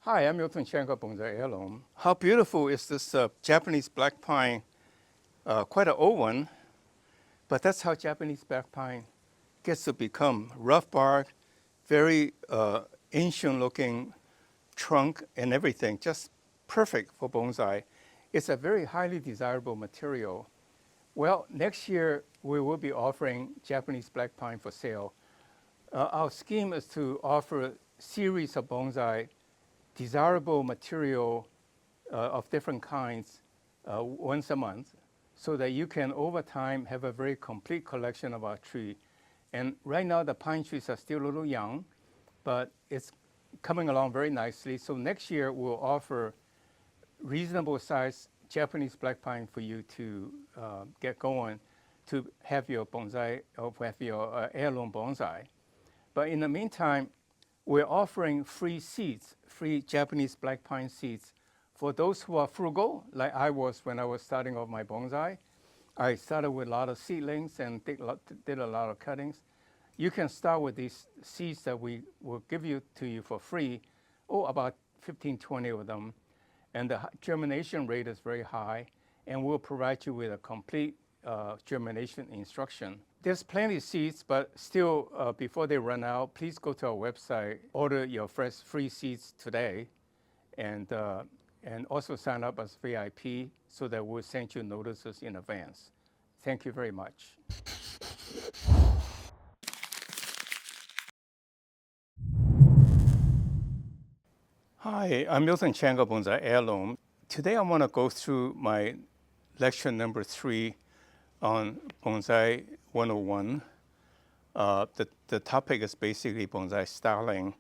Hi, I'm miltonchang of bonsaiheirloom. How beautiful is this Japanese black pine? Quite an old one, but that's how Japanese black pine gets to become. Rough bark, very ancient looking trunk and everything, just perfect for bonsai. It's a very highly desirable material. Well, next year we will be offering Japanese black pine for sale. Our scheme is to offer a series of bonsai, desirable material of different kinds once a month, so that you can over time have a very complete collection of our tree. And right now the pine trees are still a little young, but it's coming along very nicely. So next year we'll offer reasonable size Japanese black pine for you to get going, to have your bonsai or have your heirloom bonsai. But in the meantime, we're offering free seeds, free Japanese black pine seeds for those who are frugal, like I was when I was starting off my bonsai. I started with a lot of seedlings and did a lot of cuttings. You can start with these seeds that we will give to you for free, about 15, 20 of them. And the germination rate is very high, and we'll provide you with a complete germination instruction. There's plenty of seeds, but still, before they run out, please go to our website, order your fresh free seeds today, and also sign up as VIP so that we'll send you notices in advance. Thank you very much. Hi, I'm miltonchang of Bonsaiheirloom. Today I want to go through my lecture number 3 on Bonsai 101. The topic is basically bonsai styling.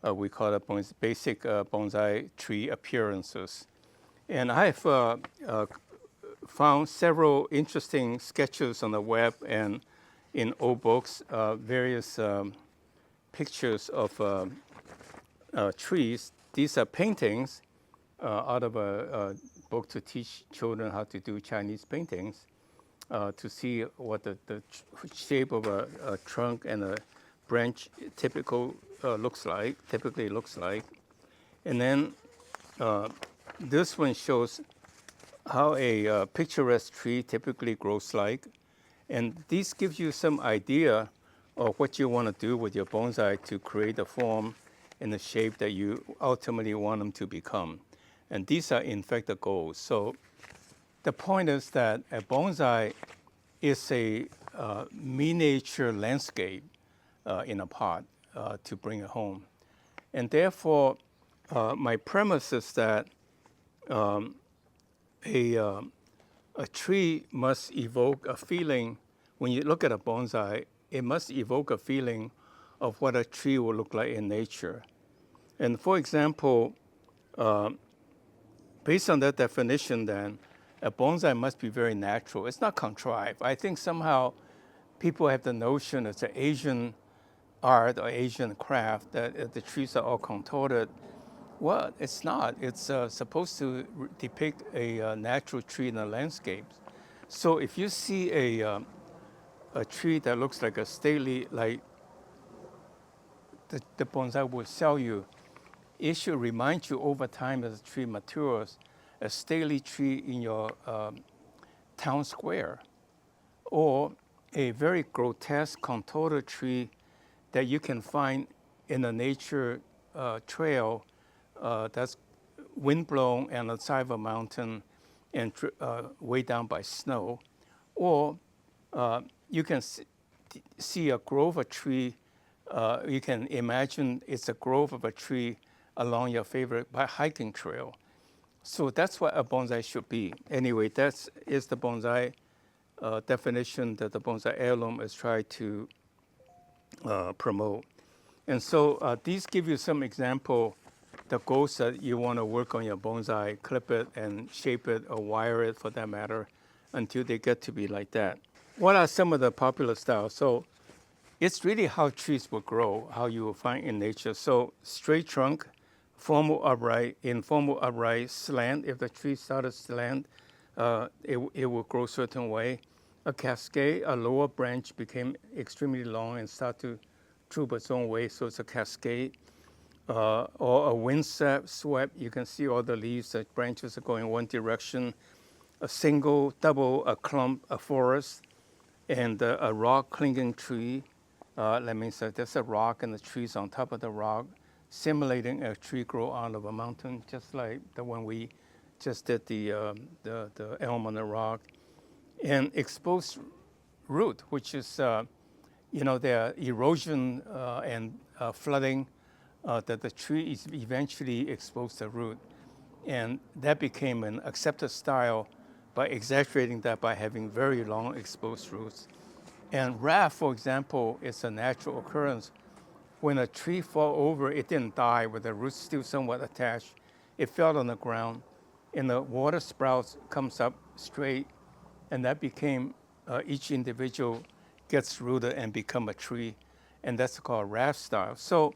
We call it basic bonsai tree appearances. And I've found several interesting sketches on the web and in old books, various pictures of trees. These are paintings out of a book to teach children how to do Chinese paintings, to see what the shape of a trunk and a branch typically looks like. And then this one shows how a picturesque tree typically grows like. And this gives you some idea of what you want to do with your bonsai to create the form and the shape that you ultimately want them to become. And these are in fact the goals. So the point is that a bonsai is a miniature landscape in a pot to bring it home. And therefore, my premise is that a tree must evoke a feeling. When you look at a bonsai, it must evoke a feeling of what a tree will look like in nature. And for example, based on that definition then, a bonsai must be very natural. It's not contrived. I think somehow people have the notion it's an Asian art or Asian craft that the trees are all contorted. Well, it's not. It's supposed to depict a natural tree in a landscape. So if you see a tree that looks like a stately, like the bonsai will sell you, it should remind you over time as the tree matures, a stately tree in your town square, or a very grotesque contorted tree that you can find in a nature trail that's windblown and on the side of a mountain and way down by snow. Or you can see a grove of tree. You can imagine it's a grove of a tree along your favorite hiking trail. So that's what a bonsai should be. Anyway, that is the bonsai definition that the Bonsaiheirloom is trying to promote. And so these give you some example, the goals that you want to work on your bonsai, clip it and shape it or wire it for that matter until they get to be like that. What are some of the popular styles? So it's really how trees will grow, how you will find in nature. So straight trunk, formal upright, informal upright, slant. If the tree started slant, it will grow a certain way. A cascade, a lower branch became extremely long and start to droop its own way, so it's a cascade. or a wind swept. You can see all the leaves, the branches are going one direction. A single, double, a clump, a forest, and a rock clinging tree. That means that there's a rock and the trees on top of the rock, simulating a tree grow out of a mountain, just like the one we just did the elm on the rock. And exposed root, which is, the erosion and flooding, that the tree is eventually exposed to root. And that became an accepted style by exaggerating that by having very long exposed roots. And raft, for example, is a natural occurrence. When a tree fall over, it didn't die with the roots still somewhat attached. It fell on the ground, and the water sprouts comes up straight, and that became each individual gets rooted and become a tree, and that's called raft style. So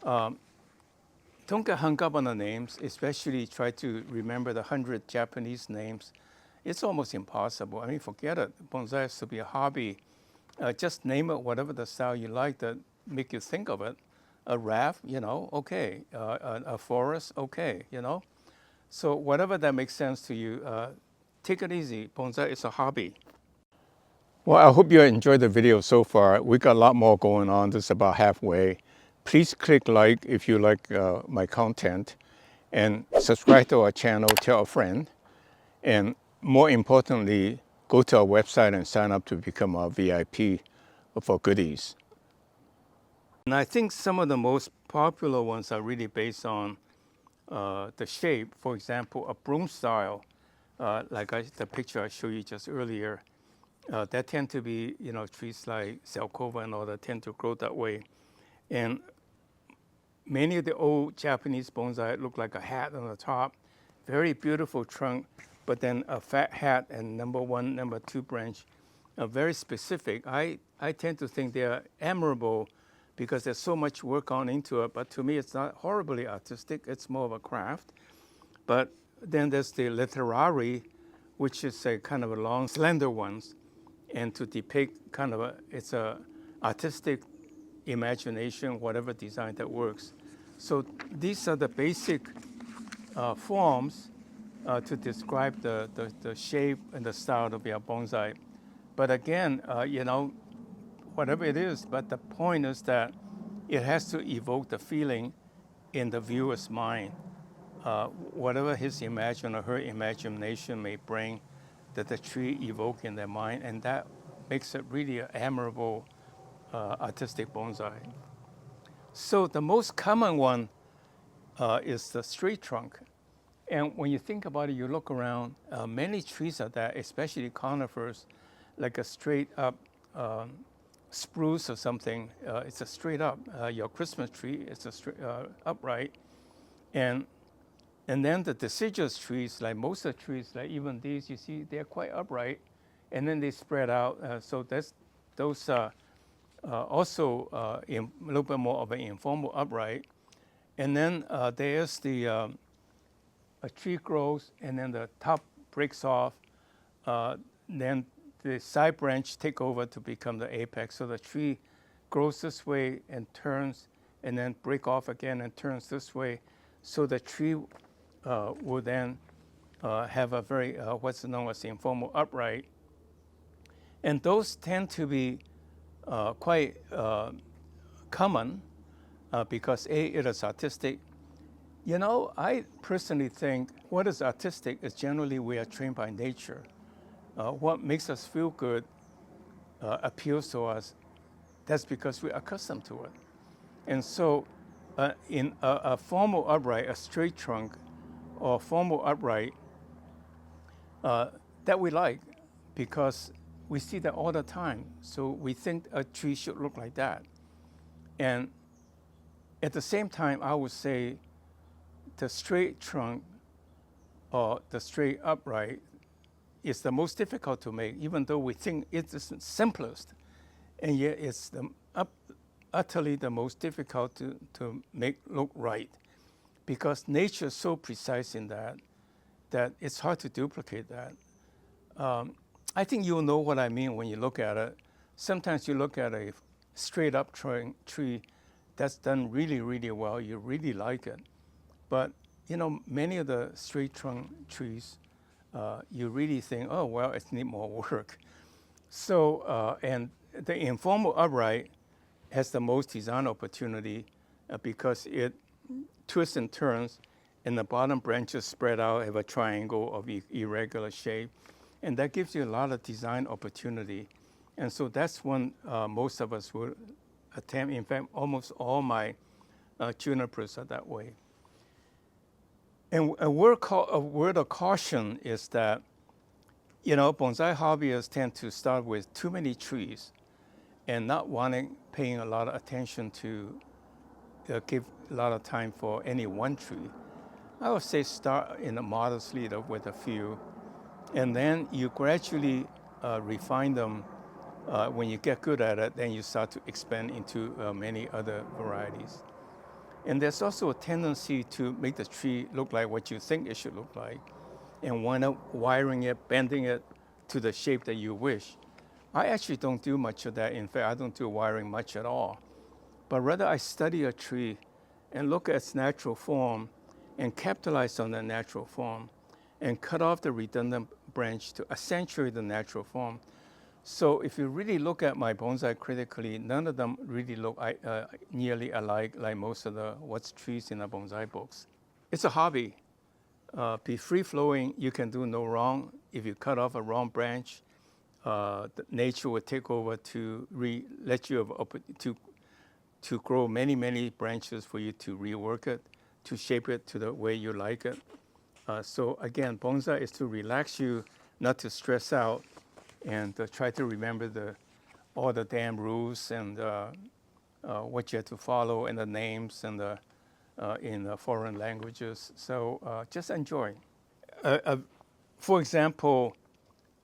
don't get hung up on the names, especially try to remember the 100 Japanese names. It's almost impossible. I mean, forget it. Bonsai has to be a hobby. Just name it whatever the style you like that make you think of it. A raft, okay. A forest, okay, So whatever that makes sense to you, take it easy. Bonsai is a hobby. Well, I hope you enjoyed the video so far. We got a lot more going on. This is about halfway. Please click like if you like my content, and subscribe to our channel, tell a friend, and more importantly, go to our website and sign up to become our VIP for goodies. And I think some of the most popular ones are really based on the shape. For example, a broom style, the picture I showed you just earlier, that tend to be, trees like Zelkova and all that tend to grow that way. And many of the old Japanese bonsai look like a hat on the top, very beautiful trunk, but then a fat hat and number 1, number 2 branch, very specific. I tend to think they're admirable because there's so much work gone into it, but to me it's not horribly artistic, it's more of a craft. But then there's the Literati, which is a kind of a long, slender ones, and to depict kind of it's a artistic imagination, whatever design that works. So these are the basic forms to describe the shape and the style of your bonsai. But again, whatever it is, but the point is that it has to evoke the feeling in the viewer's mind. Whatever his imagination or her imagination may bring, that the tree evoke in their mind, and that makes it really an admirable artistic bonsai. So the most common one is the straight trunk. And when you think about it, you look around, many trees are there, especially conifers, like a straight up spruce or something. It's a straight up. Your Christmas tree, it's a straight, upright. And then the deciduous trees, like most of the trees, like even these, you see, they're quite upright. And then they spread out. So those are also a little bit more of an informal upright. And then there's a tree grows, and then the top breaks off. Then the side branch take over to become the apex. So the tree grows this way and turns, and then break off again and turns this way. So the tree will then have a very, what's known as the informal upright. And those tend to be quite common because it is artistic. I personally think what is artistic is generally we are trained by nature. What makes us feel good appeals to us. That's because we're accustomed to it. And so in a formal upright, a straight trunk, or formal upright, that we like because we see that all the time. So we think a tree should look like that. And at the same time, I would say the straight trunk or the straight upright is the most difficult to make, even though we think it's the simplest. And yet it's utterly the most difficult to make look right, because nature is so precise in that it's hard to duplicate that. I think you'll know what I mean when you look at it. Sometimes you look at a straight up tree that's done really, really well. You really like it. But, many of the straight trunk trees, you really think, oh, well, it needs more work. So, and the informal upright has the most design opportunity because it twists and turns, and the bottom branches spread out, have a triangle of irregular shape. And that gives you a lot of design opportunity. And so that's one most of us will attempt. In fact, almost all my junipers are that way. And a word of caution is that, bonsai hobbyists tend to start with too many trees and not paying a lot of attention to give a lot of time for any one tree. I would say start modestly with a few, and then you gradually refine them. When you get good at it, then you start to expand into many other varieties. And there's also a tendency to make the tree look like what you think it should look like, and wind up wiring it, bending it to the shape that you wish. I actually don't do much of that. In fact, I don't do wiring much at all. But rather, I study a tree and look at its natural form and capitalize on that natural form and cut off the redundant branch to accentuate the natural form. So if you really look at my bonsai critically, none of them really look nearly alike like most of the what's trees in the bonsai books. It's a hobby. Be free-flowing, you can do no wrong. If you cut off a wrong branch, nature will take over to let you to grow many, many branches for you to rework it, to shape it to the way you like it. So again, bonsai is to relax you, not to stress out, and try to remember all the damn rules and what you have to follow and the names and in foreign languages. So just enjoy. For example,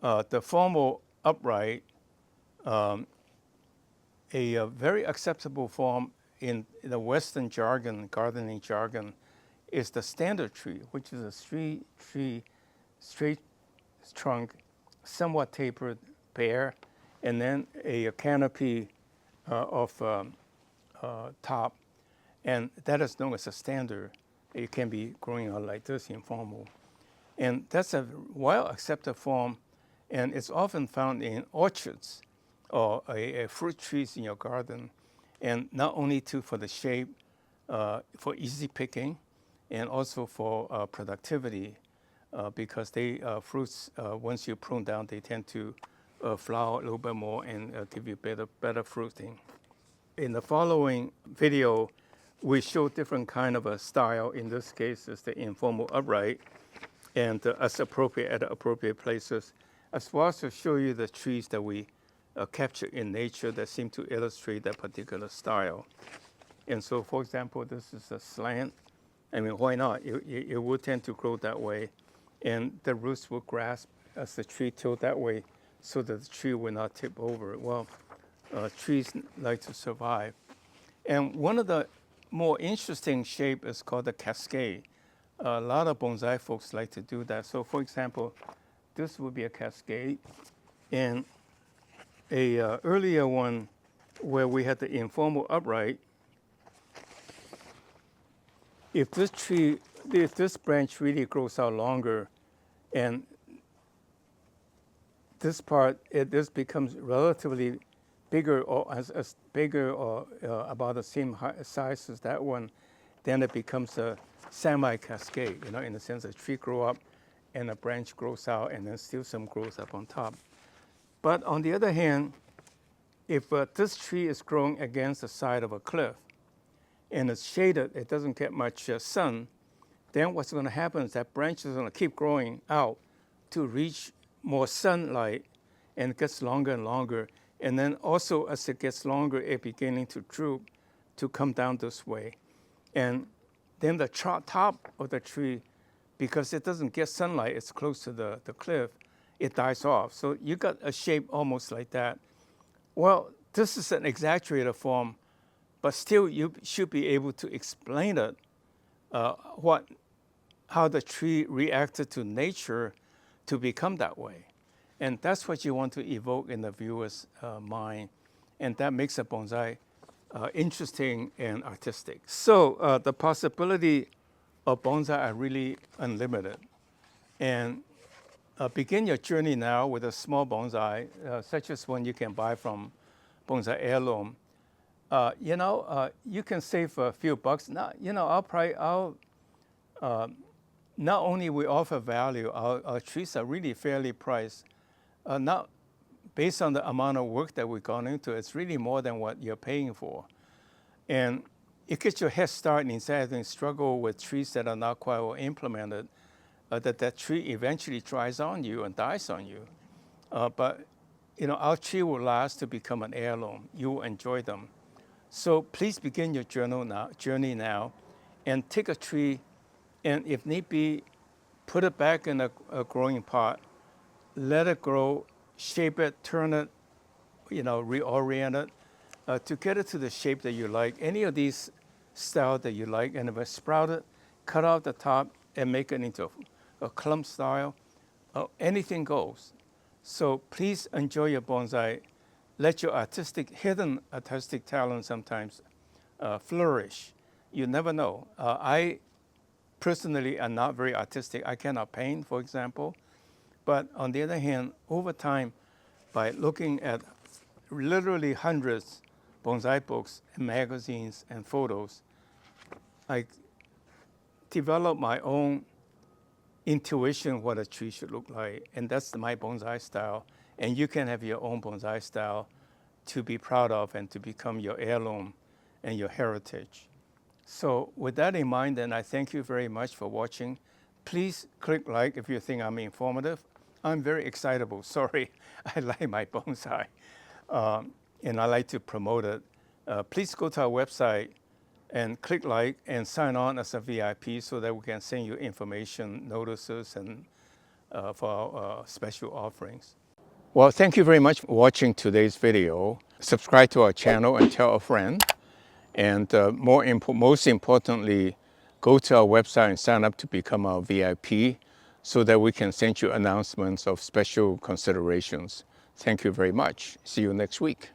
the formal upright, a very acceptable form in the Western jargon, gardening jargon, is the standard tree, which is a straight trunk, somewhat tapered pear, and then a canopy of top. And that is known as a standard. It can be growing out like this, informal. And that's a well-accepted form, and it's often found in orchards or fruit trees in your garden. And not only for the shape, for easy picking, and also for productivity, because fruits, once you prune down, they tend to flower a little bit more and give you better fruiting. In the following video, we show different kind of a style. In this case, it's the informal upright, and as appropriate at appropriate places, as well as to show you the trees that we capture in nature that seem to illustrate that particular style. And so, for example, this is a slant. I mean, why not? It would tend to grow that way, and the roots will grasp as the tree tilt that way so that the tree will not tip over. Well, trees like to survive. And one of the more interesting shape is called the cascade. A lot of bonsai folks like to do that. So, for example, this would be a cascade, and a earlier one where we had the informal upright. If this branch really grows out longer, and this part, this becomes relatively bigger or as bigger or about the same size as that one, then it becomes a semi-cascade, in the sense that tree grow up and a branch grows out and then still some grows up on top. But on the other hand, if this tree is growing against the side of a cliff and it's shaded, it doesn't get much sun, then what's going to happen is that branch is going to keep growing out to reach more sunlight, and it gets longer and longer. And then also as it gets longer, it's beginning to droop, to come down this way. And then the top of the tree, because it doesn't get sunlight, it's close to the cliff, it dies off. So you got a shape almost like that. Well, this is an exaggerated form, but still you should be able to explain it, how the tree reacted to nature to become that way. And that's what you want to evoke in the viewer's mind. And that makes a bonsai interesting and artistic. So the possibility of bonsai are really unlimited. And begin your journey now with a small bonsai, such as one you can buy from Bonsaiheirloom. You can save a few bucks. Now, not only we offer value, our trees are really fairly priced. Not based on the amount of work that we've gone into, it's really more than what you're paying for. And it gets your head start instead of having to struggle with trees that are not quite well implemented, that tree eventually dries on you and dies on you. But our tree will last to become an heirloom. You will enjoy them. So please begin your journey now and take a tree and if need be, put it back in a growing pot, let it grow, shape it, turn it, reorient it to get it to the shape that you like. Any of these styles that you like, and if it's sprouted, cut off the top and make it into a clump style. Anything goes. So please enjoy your bonsai. Let your hidden artistic talent sometimes flourish. You never know. I personally am not very artistic. I cannot paint, for example. But on the other hand, over time, by looking at literally hundreds bonsai books and magazines and photos, I developed my own intuition what a tree should look like. And that's my bonsai style. And you can have your own bonsai style to be proud of and to become your heirloom and your heritage. So with that in mind, then I thank you very much for watching. Please click like if you think I'm informative. I'm very excitable. Sorry, I like my bonsai. And I like to promote it. Please go to our website and click like and sign on as a VIP so that we can send you information, notices, and for our special offerings. Well, thank you very much for watching today's video. Subscribe to our channel and tell a friend. And most importantly, go to our website and sign up to become our VIP so that we can send you announcements of special considerations. Thank you very much. See you next week.